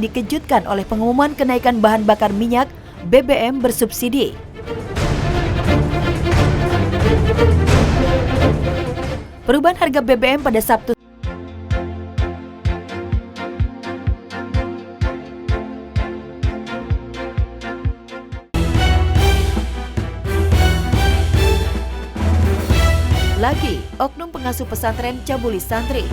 dikejutkan oleh pengumuman kenaikan bahan bakar minyak BBM bersubsidi. Perubahan harga BBM pada Sabtu lagi, oknum pengasuh pesantren cabuli santri.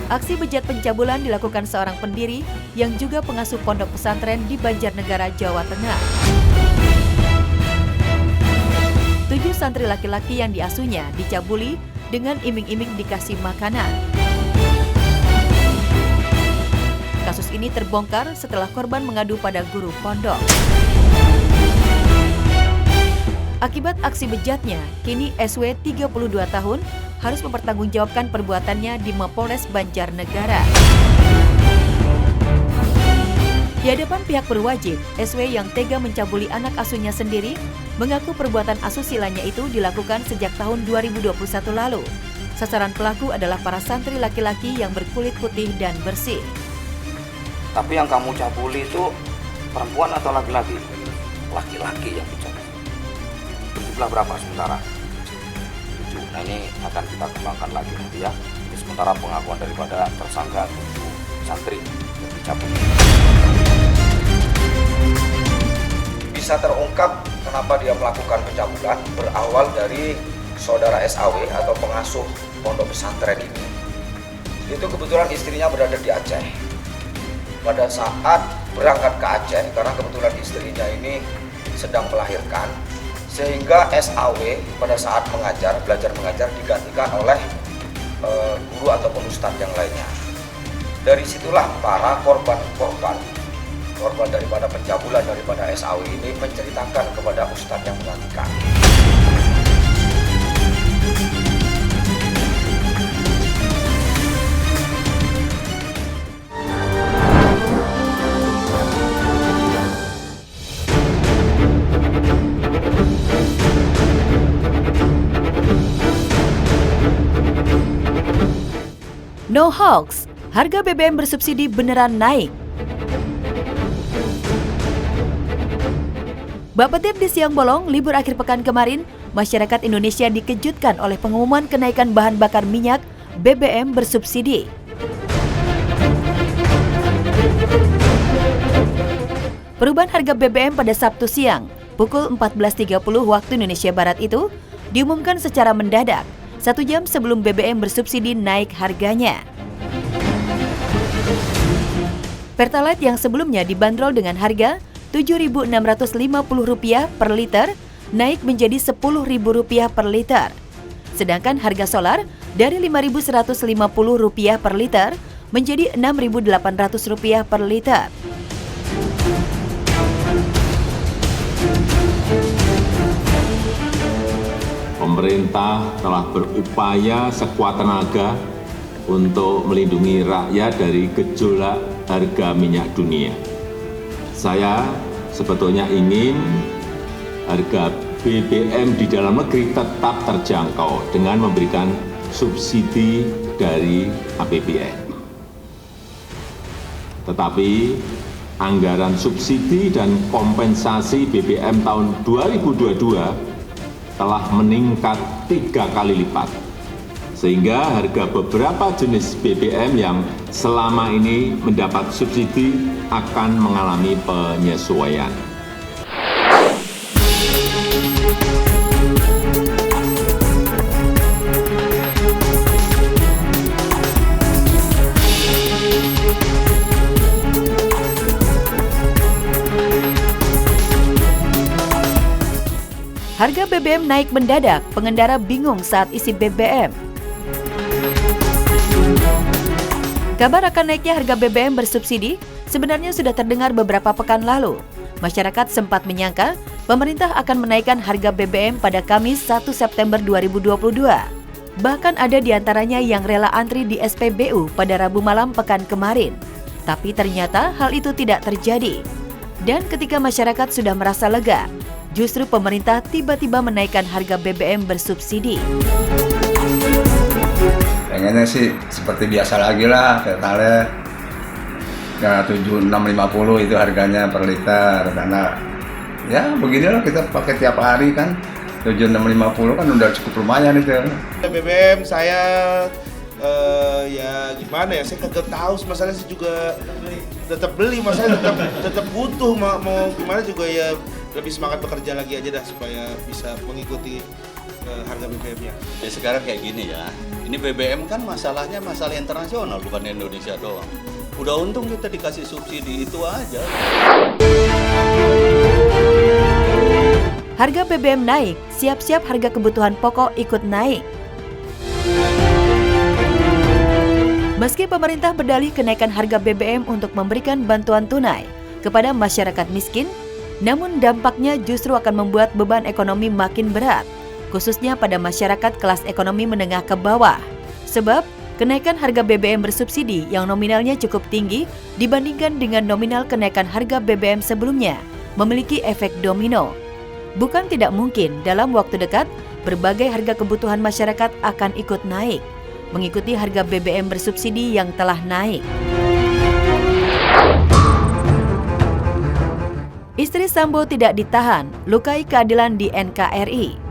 Aksi bejat pencabulan dilakukan seorang pendiri yang juga pengasuh pondok pesantren di Banjarnegara, Jawa Tengah. 7 santri laki-laki yang diasuhnya dicabuli dengan iming-iming dikasih makanan. Kasus ini terbongkar setelah korban mengadu pada guru pondok. Akibat aksi bejatnya, kini SW 32 tahun harus mempertanggungjawabkan perbuatannya di Mapolres Banjarnegara. Di hadapan pihak berwajib, SW yang tega mencabuli anak asuhnya sendiri mengaku perbuatan asusилanya itu dilakukan sejak tahun 2021 lalu. Sasaran pelaku adalah para santri laki-laki yang berkulit putih dan bersih. Tapi yang kamu cabuli itu perempuan atau laki-laki? Laki-laki yang dicabuli. Jumlah berapa sementara? 7. Nah ini akan kita kembangkan lagi nanti ya. Ini sementara pengakuan daripada tersangka 7 santri yang dicabuli. Bisa terungkap kenapa dia melakukan pencabulan berawal dari saudara SAW atau pengasuh pondok pesantren ini. Itu kebetulan istrinya berada di Aceh. Pada saat berangkat ke Aceh, karena kebetulan istrinya ini sedang melahirkan, sehingga SAW pada saat belajar mengajar digantikan oleh guru ataupun ustadz yang lainnya. Dari situlah para korban daripada pencabulan daripada SAW ini menceritakan kepada ustadz yang menggantikan. No hoax, harga BBM bersubsidi beneran naik. Bak petir di siang bolong, libur akhir pekan kemarin, masyarakat Indonesia dikejutkan oleh pengumuman kenaikan bahan bakar minyak BBM bersubsidi. Perubahan harga BBM pada Sabtu siang, pukul 14.30 waktu Indonesia Barat itu, diumumkan secara mendadak, 1 jam sebelum BBM bersubsidi naik harganya. Pertalite yang sebelumnya dibanderol dengan harga Rp7.650 per liter naik menjadi Rp10.000 per liter. Sedangkan harga solar dari Rp5.150 per liter menjadi Rp6.800 per liter. Pemerintah telah berupaya sekuat tenaga untuk melindungi rakyat dari gejolak harga minyak dunia. Saya sebetulnya ingin harga BBM di dalam negeri tetap terjangkau dengan memberikan subsidi dari APBN. Tetapi anggaran subsidi dan kompensasi BBM tahun 2022 telah meningkat 3 kali lipat, sehingga harga beberapa jenis BBM yang selama ini mendapat subsidi akan mengalami penyesuaian. Harga BBM naik mendadak, pengendara bingung saat isi BBM. Kabar akan naiknya harga BBM bersubsidi sebenarnya sudah terdengar beberapa pekan lalu. Masyarakat sempat menyangka pemerintah akan menaikkan harga BBM pada Kamis 1 September 2022. Bahkan ada di antaranya yang rela antri di SPBU pada Rabu malam pekan kemarin. Tapi ternyata hal itu tidak terjadi. Dan ketika masyarakat sudah merasa lega, justru pemerintah tiba-tiba menaikkan harga BBM bersubsidi. Pengennya sih seperti biasa lagi lah, Pertalite ya 7650 itu harganya per liter, karena ya beginilah kita pakai tiap hari kan. 7650 kan udah cukup lumayan itu. BBM saya ya gimana ya, saya kagak tahu, masalahnya sih juga tetap beli, masalahnya tetap butuh, mau gimana juga ya, lebih semangat bekerja lagi aja dah supaya bisa mengikuti harga BBM-nya. Ya sekarang kayak gini ya, ini BBM kan masalahnya masalah internasional, bukan Indonesia doang. Udah untung kita dikasih subsidi itu aja. Harga BBM naik, siap-siap harga kebutuhan pokok ikut naik. Meski pemerintah berdalih kenaikan harga BBM untuk memberikan bantuan tunai kepada masyarakat miskin, namun dampaknya justru akan membuat beban ekonomi makin berat, khususnya pada masyarakat kelas ekonomi menengah ke bawah. Sebab, kenaikan harga BBM bersubsidi yang nominalnya cukup tinggi dibandingkan dengan nominal kenaikan harga BBM sebelumnya memiliki efek domino. Bukan tidak mungkin dalam waktu dekat, berbagai harga kebutuhan masyarakat akan ikut naik, mengikuti harga BBM bersubsidi yang telah naik. Istri Sambo tidak ditahan, lukai keadilan di NKRI.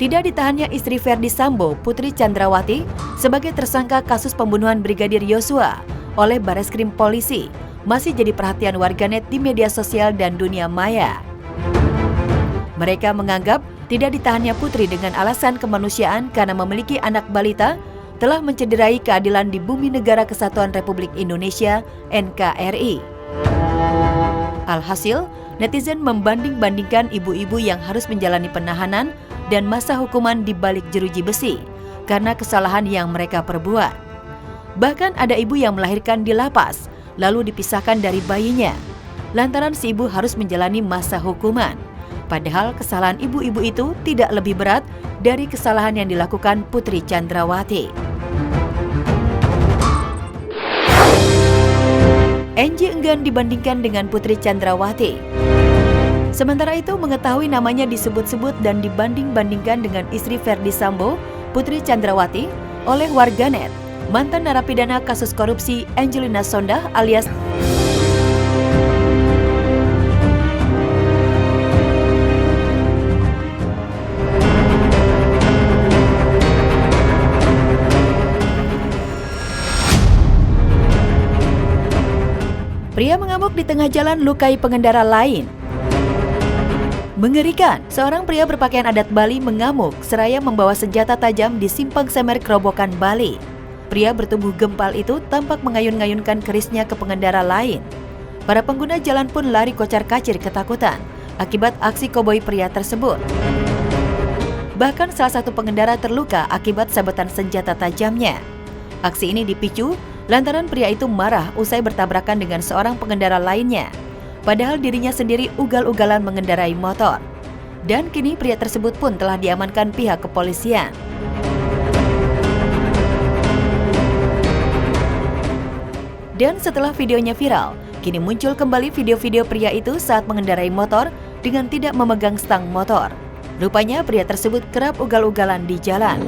Tidak ditahannya istri Verdi Sambo, Putri Chandrawati, sebagai tersangka kasus pembunuhan Brigadir Yosua oleh Bareskrim Polisi masih jadi perhatian warganet di media sosial dan dunia maya. Mereka menganggap tidak ditahannya Putri dengan alasan kemanusiaan karena memiliki anak balita telah mencederai keadilan di Bumi Negara Kesatuan Republik Indonesia (NKRI). Alhasil, netizen membanding-bandingkan ibu-ibu yang harus menjalani penahanan dan masa hukuman di balik jeruji besi karena kesalahan yang mereka perbuat. Bahkan ada ibu yang melahirkan di lapas, lalu dipisahkan dari bayinya, lantaran si ibu harus menjalani masa hukuman. Padahal kesalahan ibu-ibu itu tidak lebih berat dari kesalahan yang dilakukan Putri Chandrawati. Angie enggan dibandingkan dengan Putri Chandrawati. Sementara itu mengetahui namanya disebut-sebut dan dibanding-bandingkan dengan istri Verdi Sambo, Putri Chandrawati, oleh warganet, mantan narapidana kasus korupsi Angelina Sondah alias pria mengamuk di tengah jalan lukai pengendara lain. Mengerikan, seorang pria berpakaian adat Bali mengamuk seraya membawa senjata tajam di Simpang Semer Kerobokan, Bali. Pria bertubuh gempal itu tampak mengayun-ngayunkan kerisnya ke pengendara lain. Para pengguna jalan pun lari kocar-kacir ketakutan akibat aksi koboi pria tersebut. Bahkan salah satu pengendara terluka akibat sabetan senjata tajamnya. Aksi ini dipicu lantaran pria itu marah usai bertabrakan dengan seorang pengendara lainnya. Padahal dirinya sendiri ugal-ugalan mengendarai motor. Dan kini pria tersebut pun telah diamankan pihak kepolisian. Dan setelah videonya viral, kini muncul kembali video-video pria itu saat mengendarai motor dengan tidak memegang stang motor. Rupanya pria tersebut kerap ugal-ugalan di jalan.